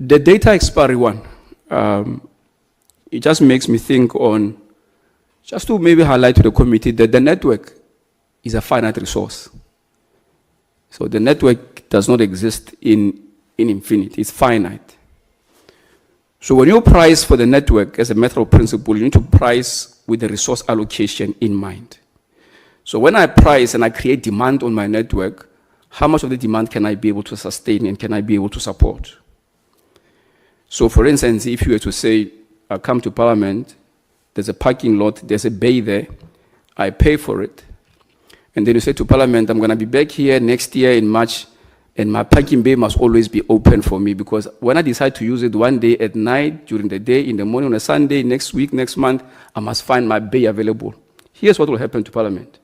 The data expiry one, it just makes me think on, just to maybe highlight to the committee that the network is a finite resource. So the network does not exist in infinity, it's finite. So when you price for the network as a matter of principle, you need to price with the resource allocation in mind. So when I price and I create demand on my network, how much of the demand can I be able to sustain and can I be able to support? So for instance, if you were to say, I come to Parliament, there's a parking lot, there's a bay there, I pay for it, and then you say to Parliament, I'm going to be back here next year in March, and my parking bay must always be open for me, because when I decide to use it one day at night, during the day, in the morning, on a Sunday, next week, next month, I must find my bay available. Here's what will happen to Parliament.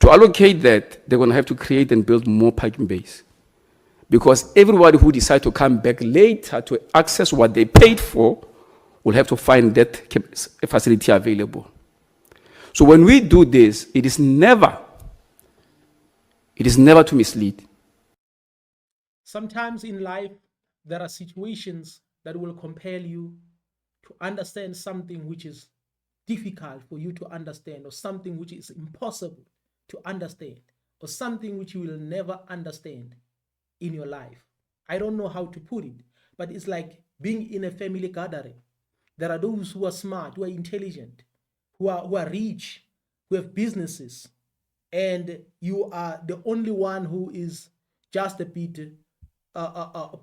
To allocate that, they're going to have to create and build more parking bays, because everybody who decides to come back later to access what they paid for will have to find that facility available. So when we do this, it is never to mislead. Sometimes in life, there are situations that will compel you to understand something which is difficult for you to understand, or something which is impossible to understand, or something which you will never understand in your life. I don't know how to put it, but it's like being in a family gathering. There are those who are smart, who are intelligent, who are rich, who have businesses, and you are the only one who is just a bit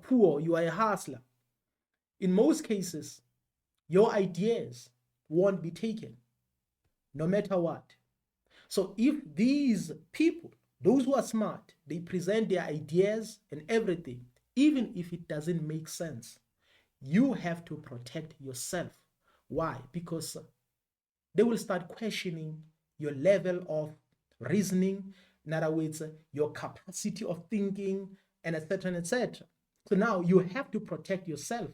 poor. You are a hustler. In most cases, your ideas won't be taken, no matter what. So if these people, those who are smart, they present their ideas and everything, even if it doesn't make sense, you have to protect yourself. Why? Because they will start questioning your level of reasoning, in other words, your capacity of thinking, and etc. etc. So now you have to protect yourself,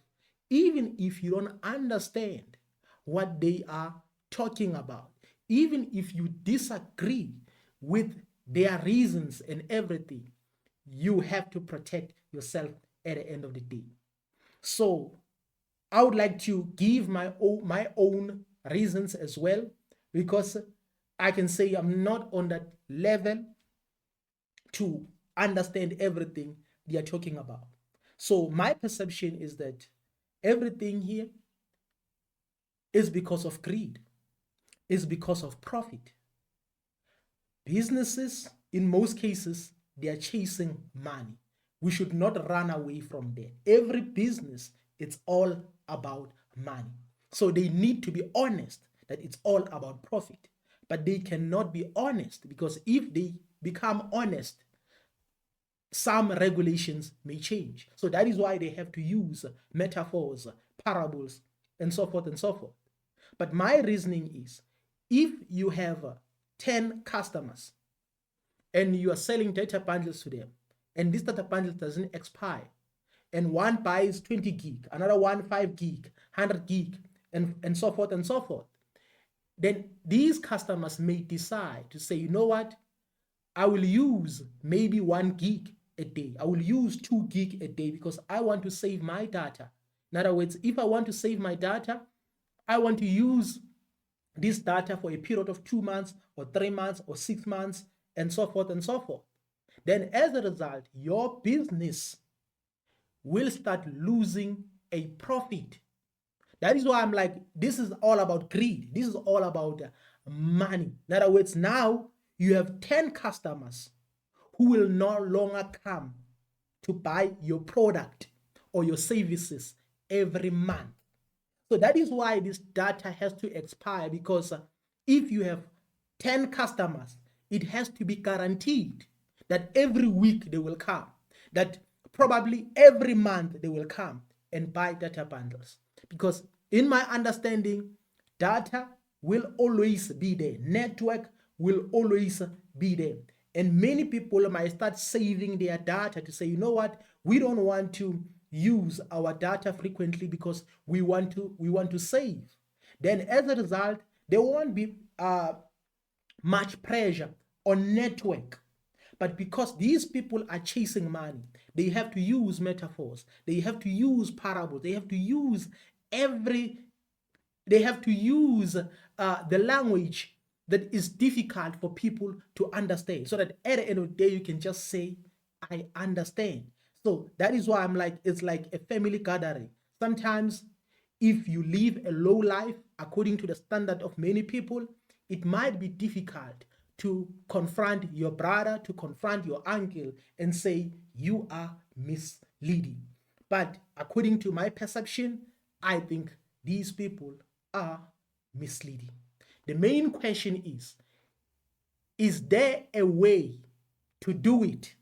even if you don't understand what they are talking about, even if you disagree with their reasons and everything, you have to protect yourself at the end of the day. So I would like to give my own reasons as well, because I can say I'm not on that level to understand everything they are talking about. So my perception is that everything here is because of greed, is because of profit. Businesses, in most cases, they are chasing money. We should not run away from that. Every business, it's all about money. So they need to be honest that it's all about profit. But they cannot be honest, because if they become honest, some regulations may change. So that is why they have to use metaphors, parables, and so forth and so forth. But my reasoning is, if you have 10 customers and you are selling data bundles to them, and this data bundle doesn't expire, and one buys 20 gig, another one 5 gig, 100 gig, and so forth and so forth, then these customers may decide to say, you know what, I will use maybe 1 gig a day. I will use 2 gig a day because I want to save my data. In other words, if I want to save my data, I want to use this data for a period of 2 months or 3 months or 6 months, and so forth and so forth. Then as a result, your business will start losing a profit. That is why I'm like, this is all about greed. This is all about money. In other words, now you have 10 customers who will no longer come to buy your product or your services every month. So that is why this data has to expire, because if you have 10 customers, it has to be guaranteed that every week they will come, that probably every month they will come and buy data bundles. Because in my understanding, data will always be there. Network will always be there. And many people might start saving their data to say, you know what, we don't want to use our data frequently because we want to save. Then as a result, there won't be much pressure on network. But because these people are chasing money, they have to use metaphors, they have to use parables, they have to use every they have to use the language that is difficult for people to understand, so that at the end of the day you can just say, I understand. So that is why I'm like, it's like a family gathering. Sometimes if you live a low life according to the standard of many people, it might be difficult to confront your brother, to confront your uncle and say you are misleading. But according to my perception, I think these people are misleading. The main question is there a way to do it?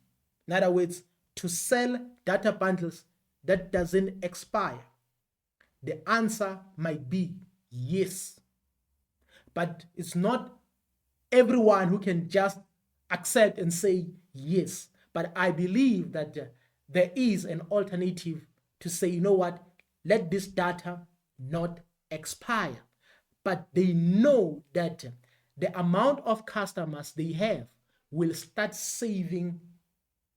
In other words, to sell data bundles that doesn't expire? The answer might be yes. But it's not everyone who can just accept and say yes. But I believe that there is an alternative to say, you know what, let this data not expire. But they know that the amount of customers they have will start saving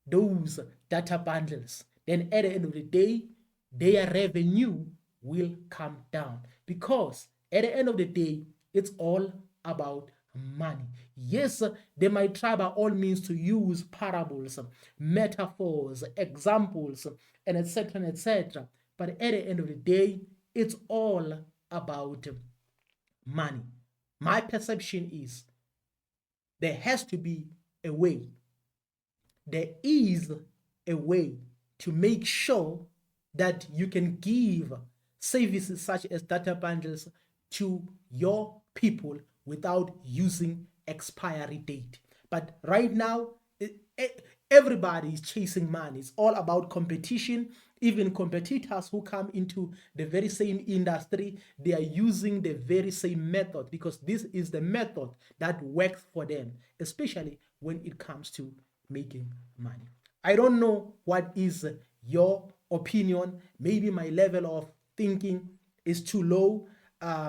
those data bundles. Then at the end of the day, their revenue will come down, because at the end of the day, it's all about money. Yes, they might try by all means to use parables, metaphors, examples, and etc. etc. But at the end of the day, it's all about money. My perception is there has to be a way. There is a way to make sure that you can give services such as data bundles to your people without using expiry date. But right now, everybody is chasing money. It's all about competition. Even competitors who come into the very same industry, they are using the very same method, because this is the method that works for them, especially when it comes to making money. I don't know what is your opinion. Maybe my level of thinking is too low.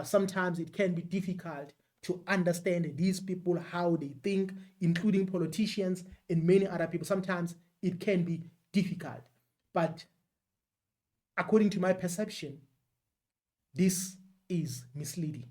Sometimes it can be difficult to understand these people, how they think, including politicians and many other people. Sometimes it can be difficult. But according to my perception, this is misleading.